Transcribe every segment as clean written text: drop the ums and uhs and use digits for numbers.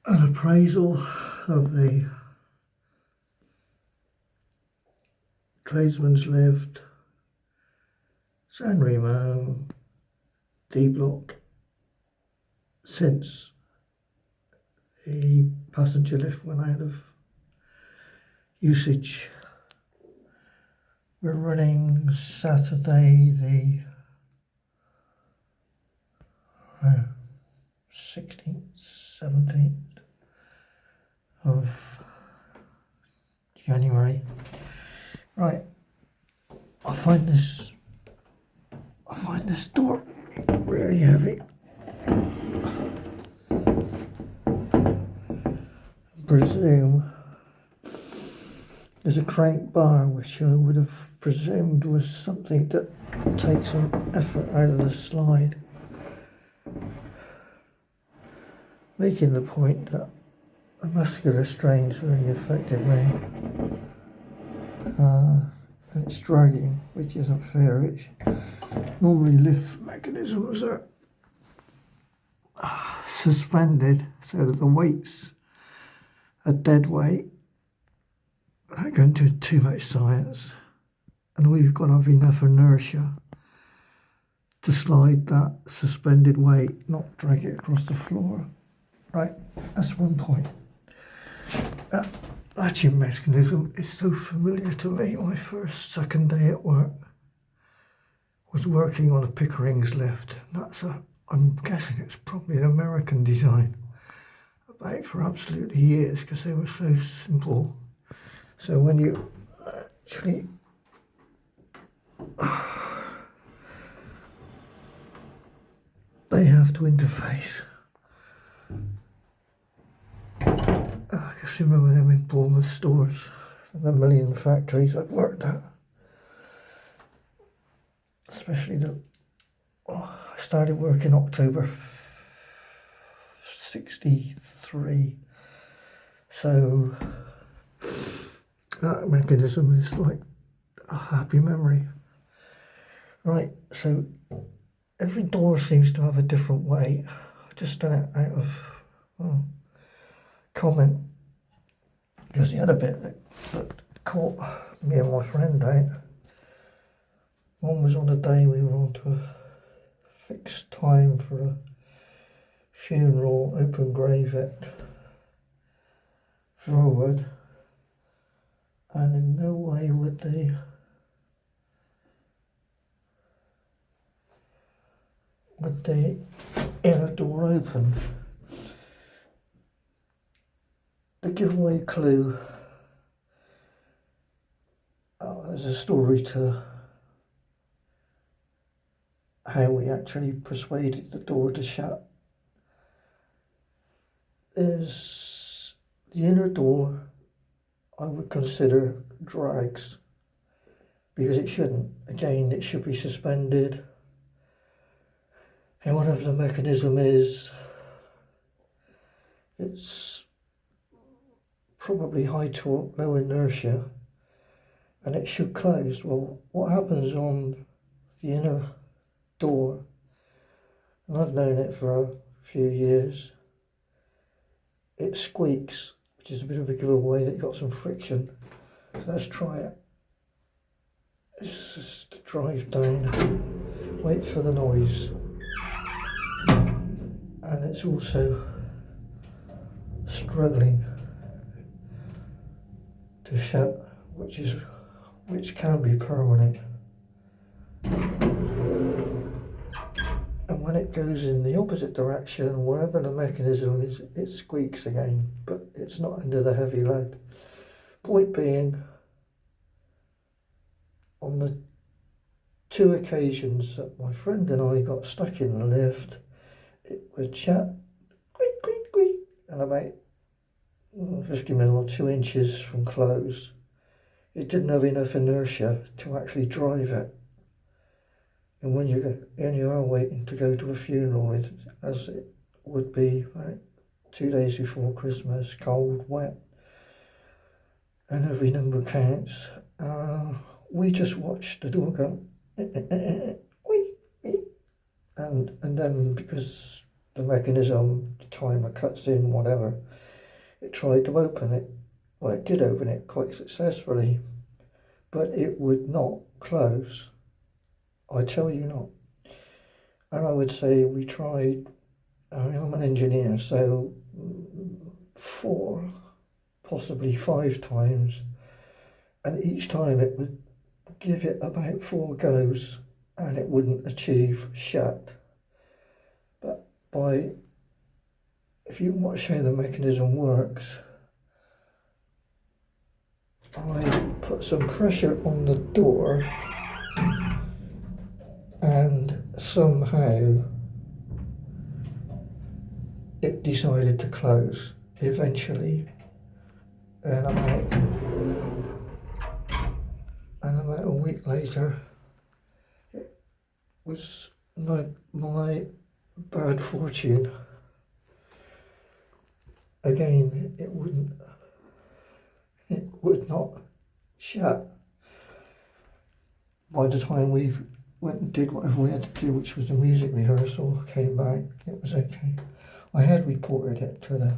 an appraisal of the tradesman's lift, San Remo, D block, since the passenger lift went out of usage. We're running Saturday the 16th, 17th of January. Right, I find this door really heavy. I presume there's a crank bar, which I would have presumed was something that takes some effort out of the slide, making the point that the muscular strains really affected me, and it's dragging, which isn't fair. It's normally lift mechanisms are suspended so that the weights are dead weight. I go into too much science, and we've got to have enough inertia to slide that suspended weight, not drag it across the floor. Right, that's one point. That latching mechanism is so familiar to me. My second day at work was working on a Pickering's lift. I'm guessing it's probably an American design, about for absolutely years, because they were so simple. So when you actually they have to interface. I just remember them in Bournemouth stores, the million factories I've worked at, especially I started work in October 63, so that mechanism is like a happy memory. Right, so every door seems to have a different weight. I've just done it out of comment, because the other bit that caught me and my friend out, one was on a day we were on to a fixed time for a funeral, open grave at Forward, and in no way would the inner door open. The giveaway clue, there's a story to how we actually persuaded the door to shut. Is the inner door, I would consider, drags, because it shouldn't. Again, it should be suspended. And whatever the mechanism is, it's probably high torque, low inertia, and it should close. Well, what happens on the inner door, and I've known it for a few years, it squeaks, which is a bit of a giveaway that you've got some friction. So let's try it. It's just drive down, wait for the noise, and it's also struggling to shut, which can be permanent. And when it goes in the opposite direction, wherever the mechanism is, it squeaks again, but it's not under the heavy load. Point being, on the two occasions that my friend and I got stuck in the lift, it would shut, squeak, squeak, squeak, and about 50 mil or 2 inches from close. It didn't have enough inertia to actually drive it. And when you are waiting to go to a funeral, as it would be like 2 days before Christmas, cold, wet, and every number counts, we just watched the door go, and then because the mechanism, the timer cuts in, whatever, it tried to open it. Well, it did open it quite successfully, but it would not close. I tell you not. And I would say we tried, I'm an engineer, so 4, possibly 5 times, and each time it would give it about 4 goes and it wouldn't achieve shut. But if you watch how the mechanism works, I put some pressure on the door and somehow it decided to close eventually, and about a week later it was my bad fortune. Again, it would not shut. By the time we went and did whatever we had to do, which was a music rehearsal, came back, it was okay. I had reported it to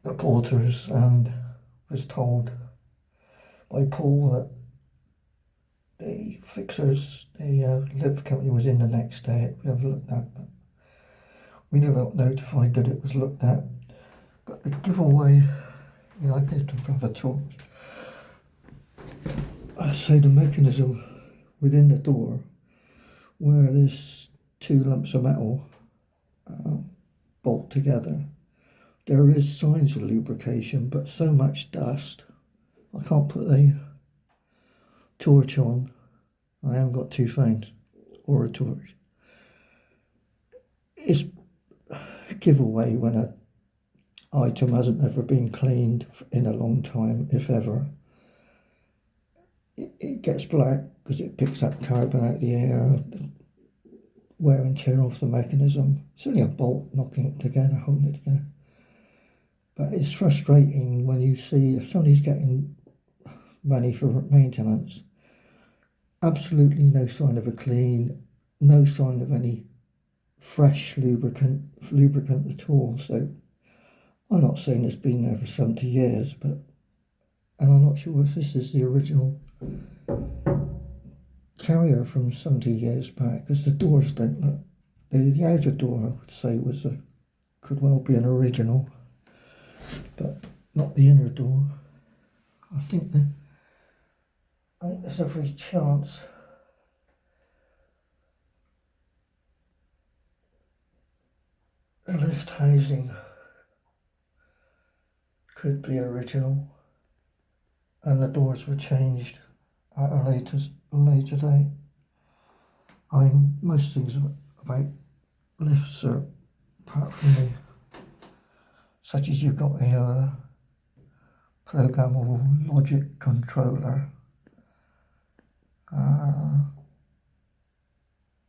the porters and was told by Paul that the fixers, the lift company was in the next day. We have looked at, but we never got notified that it was looked at. But the giveaway, I gave them have a talk. I say the mechanism within the door, where there's 2 lumps of metal bolt together, there is signs of lubrication, but so much dust. I can't put a torch on. I haven't got 2 phones or a torch. It's a giveaway when an item hasn't ever been cleaned in a long time, if ever. It gets black because it picks up carbon out of the air, wear and tear off the mechanism. It's only a bolt knocking it together, holding it together. But it's frustrating when you see if somebody's getting money for maintenance, absolutely no sign of a clean, no sign of any fresh lubricant at all. So I'm not saying it's been there for 70 years, and I'm not sure if this is the original carrier from 70 years back, because the doors don't look. The outer door, I would say, could well be an original, but not the inner door. I think there's every chance the lift housing could be original, and the doors were changed at a later date. Most things about lifts are, apart from such as you've got a programmable logic controller.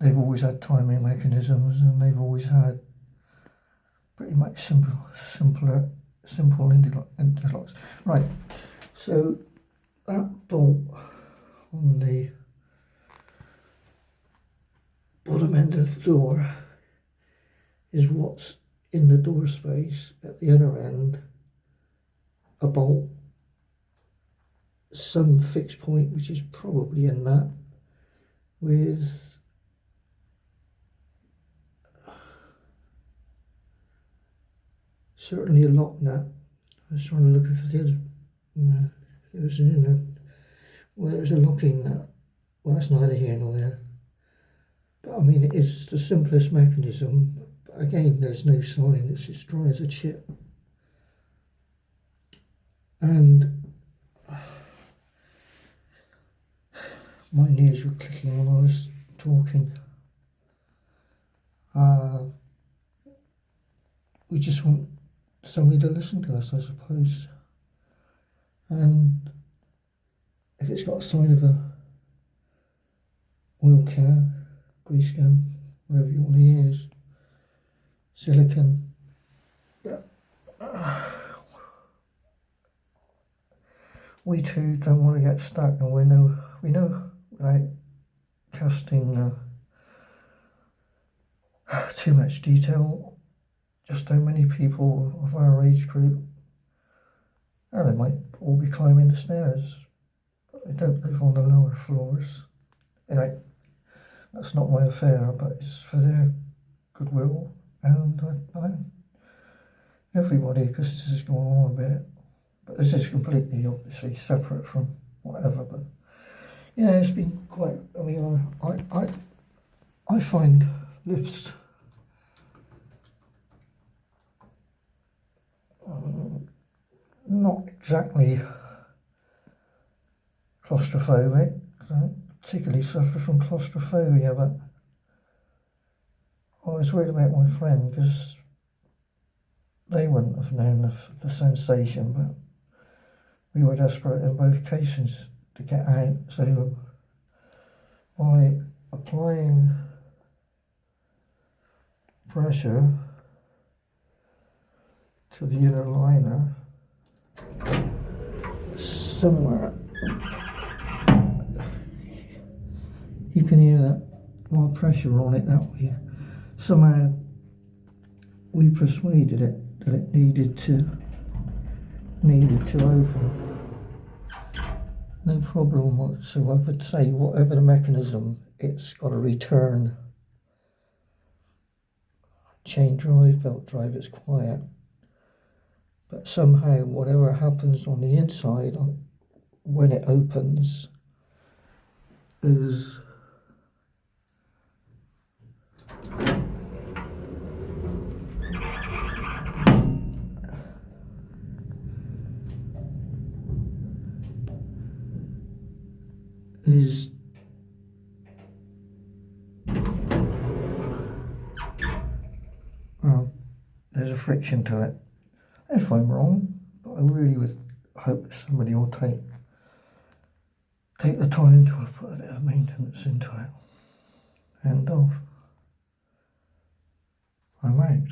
They've always had timing mechanisms, and they've always had pretty much simple interlocks. Right, so that bolt on the bottom end of the door is what's in the door space. At the other end, a bolt, some fixed point, which is probably in that, with certainly a lock nut. I was trying to look for the other. There was an inner. Well, there was a locking nut. Well, that's neither here nor there. But I mean, it is the simplest mechanism. But again, there's no sign. It's as dry as a chip. And my knees were clicking when I was talking. We just want somebody to listen to us, I suppose. And if it's got a sign of a oil can, grease can, whatever you want to use, silicon, we too don't want to get stuck, and we know without broadcasting too much detail. Just how many people of our age group, and they might all be climbing the stairs, but they don't live on the lower floors. Anyway, that's not my affair, but it's for their goodwill, and everybody, because this is going on a bit, but this is completely obviously separate from whatever. But yeah, it's been quite. I mean, I find lifts not exactly claustrophobic, because I don't particularly suffer from claustrophobia, but I was worried about my friend because they wouldn't have known the sensation, but we were desperate in both cases to get out. So by applying pressure to the inner liner, somewhere you can hear that more pressure on it that way. Somehow we persuaded it that it needed to open. No problem whatsoever. I would say whatever the mechanism, it's got a return. Chain drive, belt drive, it's quiet. But somehow whatever happens on the inside when it opens is well, there's a friction to it. If I'm wrong, but I really would hope that somebody will take the time to put a bit of maintenance into it. End of. I'm out.